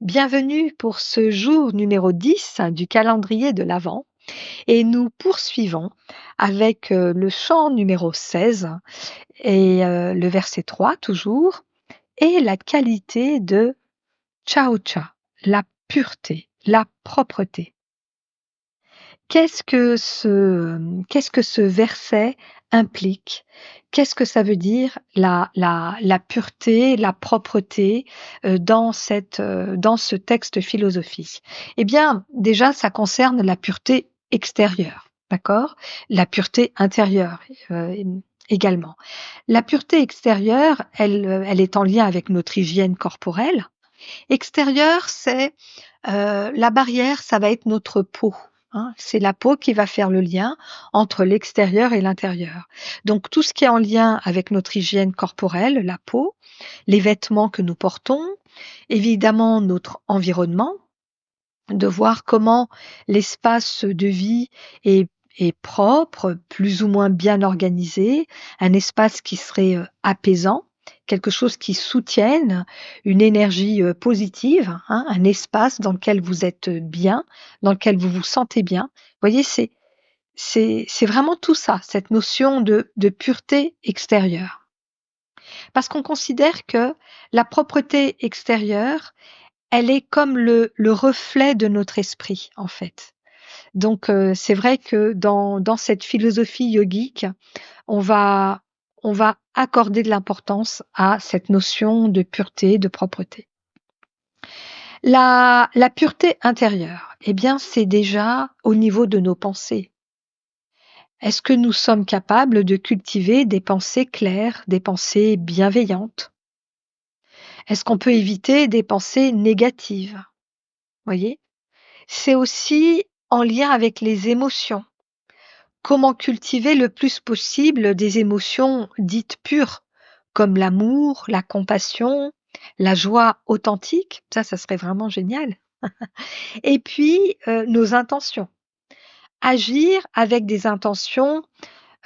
Bienvenue pour ce jour numéro 10 du calendrier de l'Avent et nous poursuivons avec le chant numéro 16 et le verset 3 toujours et la qualité de Cha, la pureté, la propreté. Qu'est-ce que ce verset implique? Qu'est-ce que ça veut dire la pureté, la propreté, dans ce texte philosophique? Eh bien, déjà, ça concerne la pureté extérieure, d'accord? La pureté intérieure, également. La pureté extérieure, elle est en lien avec notre hygiène corporelle. Extérieure, c'est la barrière, ça va être notre peau, hein. C'est la peau qui va faire le lien entre l'extérieur et l'intérieur. Donc tout ce qui est en lien avec notre hygiène corporelle, la peau, les vêtements que nous portons, évidemment notre environnement, de voir comment l'espace de vie est propre, plus ou moins bien organisé, un espace qui serait, apaisant, quelque chose qui soutienne une énergie, positive, hein, un espace dans lequel vous êtes, bien, dans lequel vous vous sentez bien. Vous voyez, c'est vraiment tout ça, cette notion de pureté extérieure. Parce qu'on considère que la propreté extérieure, elle est comme le reflet de notre esprit, en fait. Donc, c'est vrai que dans cette philosophie yogique, on va on va accorder de l'importance à cette notion de pureté, de propreté. La pureté intérieure, eh bien, c'est déjà au niveau de nos pensées. Est-ce que nous sommes capables de cultiver des pensées claires, des pensées bienveillantes? Est-ce qu'on peut éviter des pensées négatives? Voyez? C'est aussi en lien avec les émotions. Comment cultiver le plus possible des émotions dites pures, comme l'amour, la compassion, la joie authentique, ça serait vraiment génial. Et puis, nos intentions. Agir avec des intentions,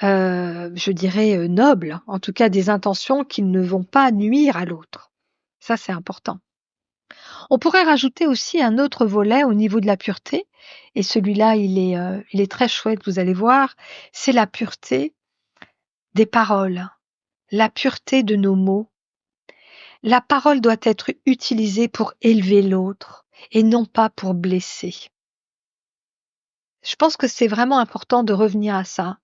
je dirais, nobles, en tout cas des intentions qui ne vont pas nuire à l'autre. Ça, c'est important. On pourrait rajouter aussi un autre volet au niveau de la pureté et celui-là, il est très chouette, vous allez voir, c'est la pureté des paroles, la pureté de nos mots. La parole doit être utilisée pour élever l'autre et non pas pour blesser. Je pense que c'est vraiment important de revenir à ça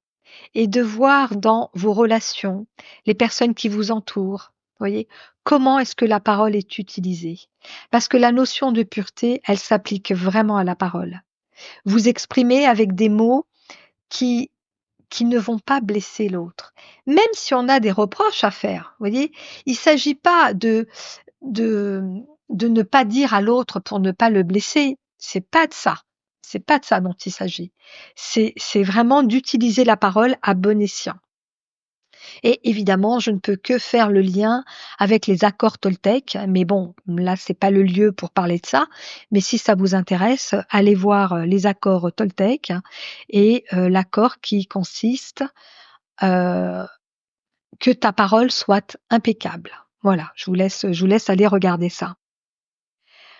et de voir dans vos relations, les personnes qui vous entourent, voyez, comment est-ce que la parole est utilisée? Parce que la notion de pureté, elle s'applique vraiment à la parole. Vous exprimez avec des mots qui qui ne vont pas blesser l'autre. Même si on a des reproches à faire, voyez? Il s'agit pas de de ne pas dire à l'autre pour ne pas le blesser, c'est pas de ça. C'est pas de ça dont il s'agit. C'est vraiment d'utiliser la parole à bon escient. Et évidemment, je ne peux que faire le lien avec les accords toltèques, mais bon, là, c'est pas le lieu pour parler de ça. Mais si ça vous intéresse, allez voir les accords toltèques et l'accord qui consiste euh, que ta parole soit impeccable. Voilà, je vous laisse aller regarder ça.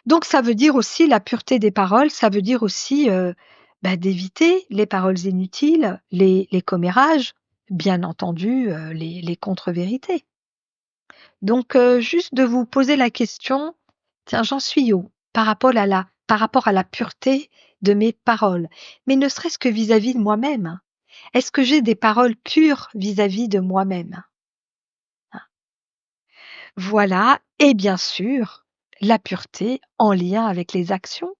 Donc, ça veut dire aussi la pureté des paroles, ça veut dire aussi d'éviter les paroles inutiles, les commérages, bien entendu, les contre-vérités. Donc, juste de vous poser la question: «Tiens, j'en suis où par rapport à la pureté de mes paroles?» Mais ne serait-ce que vis-à-vis de moi-même. Est-ce que j'ai des paroles pures vis-à-vis de moi-même? Voilà, et bien sûr, la pureté en lien avec les actions.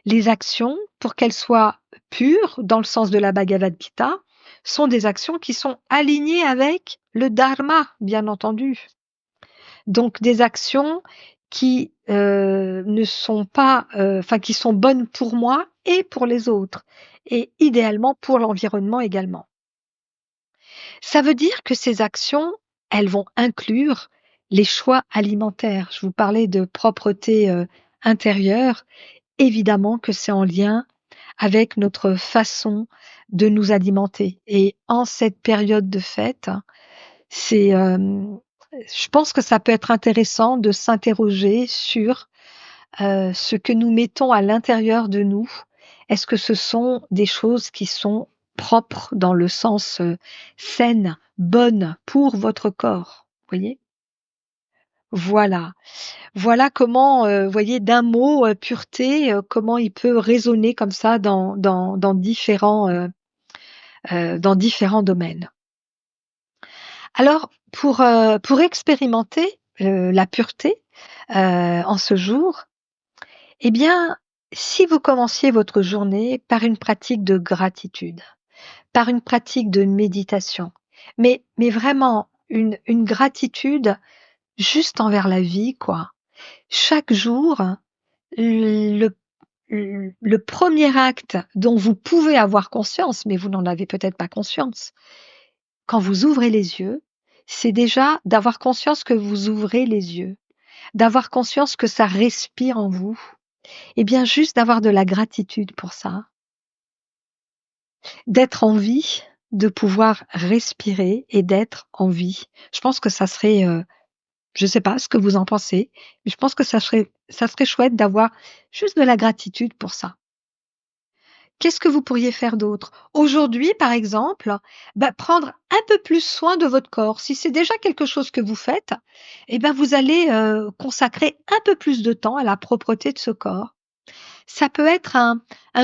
Les actions, pour qu'elles soient pures, dans le sens de la Bhagavad Gita, sont des actions qui sont alignées avec le dharma, bien entendu. Donc des actions qui, ne sont pas, enfin qui sont bonnes pour moi et pour les autres et idéalement pour l'environnement également. Ça veut dire que ces actions, elles vont inclure les choix alimentaires. Je vous parlais de propreté, intérieure. Évidemment que c'est en lien avec notre façon de nous alimenter et en cette période de fête, c'est, je pense que ça peut être intéressant de s'interroger sur ce que nous mettons à l'intérieur de nous, est-ce que ce sont des choses qui sont propres dans le sens, saines, bonnes pour votre corps? Voyez? Voilà. Voilà comment, voyez, d'un mot, pureté, comment il peut résonner comme ça dans différents domaines. Alors pour expérimenter, la pureté, en ce jour, eh bien, si vous commenciez votre journée par une pratique de gratitude, par une pratique de méditation, mais vraiment une gratitude juste envers la vie, quoi. Chaque jour, le le 1er acte dont vous pouvez avoir conscience, mais vous n'en avez peut-être pas conscience, quand vous ouvrez les yeux, c'est déjà d'avoir conscience que vous ouvrez les yeux, d'avoir conscience que ça respire en vous et bien juste d'avoir de la gratitude pour ça, d'être en vie, de pouvoir respirer et d'être en vie. Je pense que ça serait, je sais pas ce que vous en pensez, mais je pense que ça serait chouette d'avoir juste de la gratitude pour ça. Qu'est-ce que vous pourriez faire d'autre? Aujourd'hui, par exemple, bah, prendre un peu plus soin de votre corps. Si c'est déjà quelque chose que vous faites, eh ben, vous allez, consacrer un peu plus de temps à la propreté de ce corps. Ça peut être un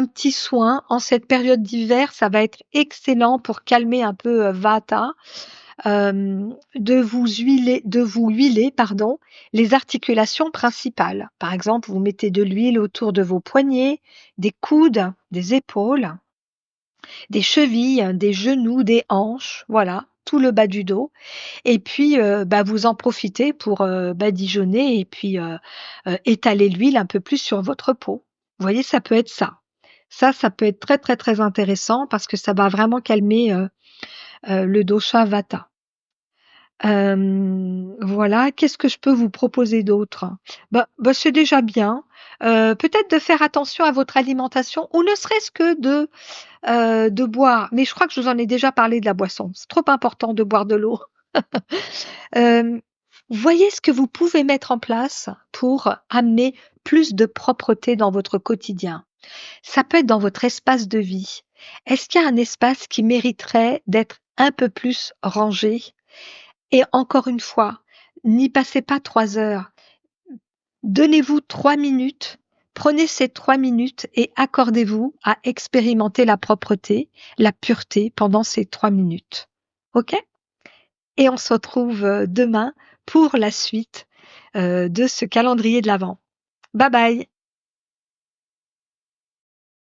petit soin en cette période d'hiver, ça va être excellent pour calmer un peu, Vata, de vous huiler, pardon, les articulations principales. Par exemple, vous mettez de l'huile autour de vos poignets, des coudes, des épaules, des chevilles, des genoux, des hanches, voilà, tout le bas du dos et puis, bah, vous en profitez pour, badigeonner et puis, étaler l'huile un peu plus sur votre peau. Vous voyez, ça peut être ça. Ça peut être très, très, très intéressant parce que ça va vraiment calmer, le dosha Vata. Voilà, qu'est-ce que je peux vous proposer d'autre? Bah, c'est déjà bien. Peut-être de faire attention à votre alimentation ou ne serait-ce que de boire, mais je crois que je vous en ai déjà parlé de la boisson. C'est trop important de boire de l'eau. Hem, Voyez ce que vous pouvez mettre en place pour amener plus de propreté dans votre quotidien. Ça peut être dans votre espace de vie. Est-ce qu'il y a un espace qui mériterait d'être un peu plus rangé? Et encore une fois, n'y passez pas 3 heures. Donnez-vous 3 minutes. Prenez ces 3 minutes et accordez-vous à expérimenter la propreté, la pureté pendant ces 3 minutes. OK? Et on se retrouve, demain pour la suite, de ce calendrier de l'Avent. Bye bye.